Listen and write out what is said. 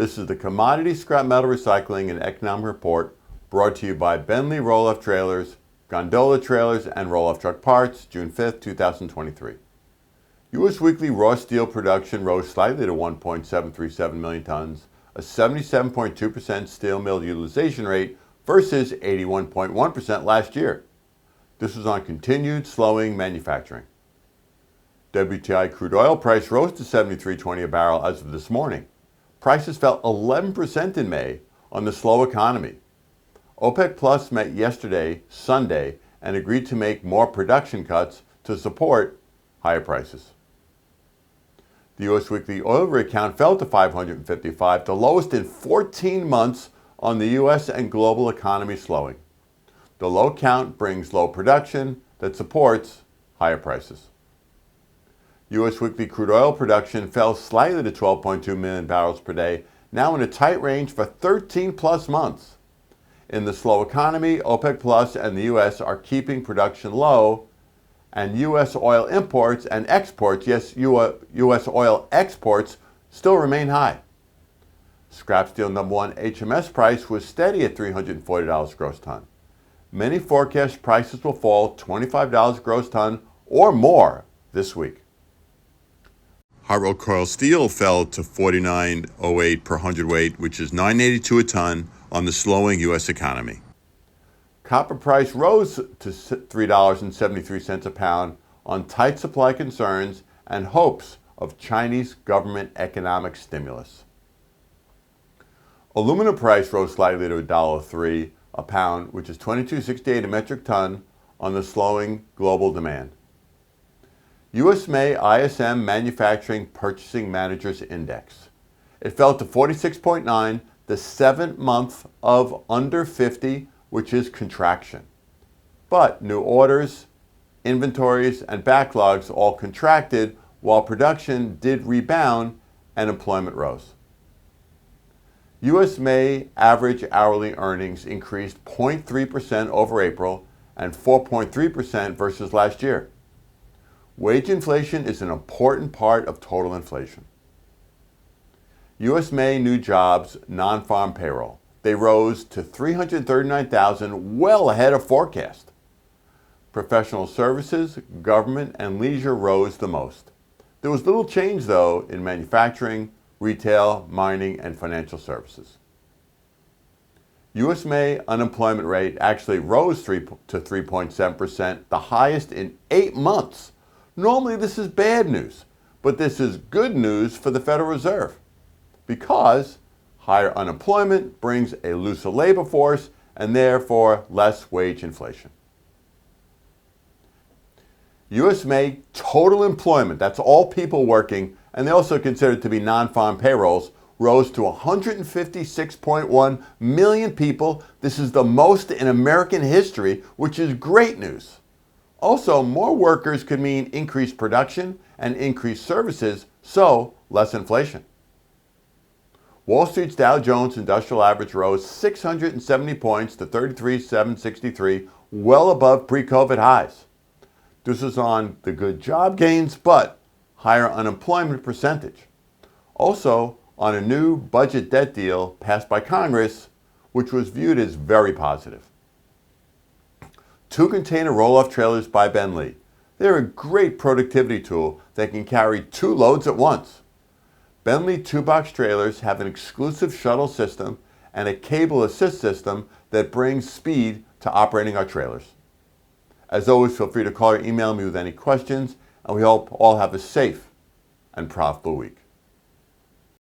This is the Commodities, Scrap Metal Recycling and Economic Report brought to you by Bentley Roll-Off Trailers, Gondola Trailers, and Roll-Off Truck Parts, June 5th, 2023. U.S. weekly raw steel production rose slightly to 1.737 million tons, a 77.2% steel mill utilization rate versus 81.1% last year. This was on continued slowing manufacturing. WTI crude oil price rose to $73.20 a barrel as of this morning. Prices fell 11% in May on the slow economy. OPEC Plus met yesterday, Sunday, and agreed to make more production cuts to support higher prices. The U.S. weekly oil rig count fell to 555, the lowest in 14 months on the U.S. and global economy slowing. The low count brings low production that supports higher prices. U.S. weekly crude oil production fell slightly to 12.2 million barrels per day, now in a tight range for 13 plus months. In the slow economy, OPEC Plus and the U.S. are keeping production low, and U.S. oil imports and exports, yes, U.S. oil exports, still remain high. Scrap steel number one HMS price was steady at $340 gross ton. Many forecast prices will fall $25 gross ton or more this week. Hot rolled coil steel fell to $49.08 per hundredweight, which is $9.82 a ton on the slowing U.S. economy. Copper price rose to $3.73 a pound on tight supply concerns and hopes of Chinese government economic stimulus. Aluminum price rose slightly to $1.03 a pound, which is $22.68 a metric ton on the slowing global demand. U.S. May ISM Manufacturing Purchasing Managers Index. It fell to 46.9, the seventh month of under 50, which is contraction. But new orders, inventories, and backlogs all contracted while production did rebound and employment rose. U.S. May average hourly earnings increased 0.3% over April and 4.3% versus last year. Wage inflation is an important part of total inflation. U.S. May new jobs, non-farm payroll. They rose to 339,000, well ahead of forecast. Professional services, government, and leisure rose the most. There was little change, though, in manufacturing, retail, mining, and financial services. U.S. May unemployment rate actually rose to 3.7%, the highest in 8 months. Normally this is bad news, but this is good news for the Federal Reserve because higher unemployment brings a looser labor force and therefore less wage inflation. U.S. May total employment, that's all people working, and they also considered to be non-farm payrolls, rose to 156.1 million people. This is the most in American history, which is great news. Also, more workers could mean increased production and increased services, so less inflation. Wall Street's Dow Jones Industrial Average rose 670 points to 33,763, well above pre-COVID highs. This is on the good job gains, but higher unemployment percentage. Also, on a new budget debt deal passed by Congress, which was viewed as very positive. 2-container roll-off trailers by Bentley. They're a great productivity tool that can carry 2 loads at once. Bentley 2-box trailers have an exclusive shuttle system and a cable assist system that brings speed to operating our trailers. As always, feel free to call or email me with any questions, and we hope all have a safe and profitable week.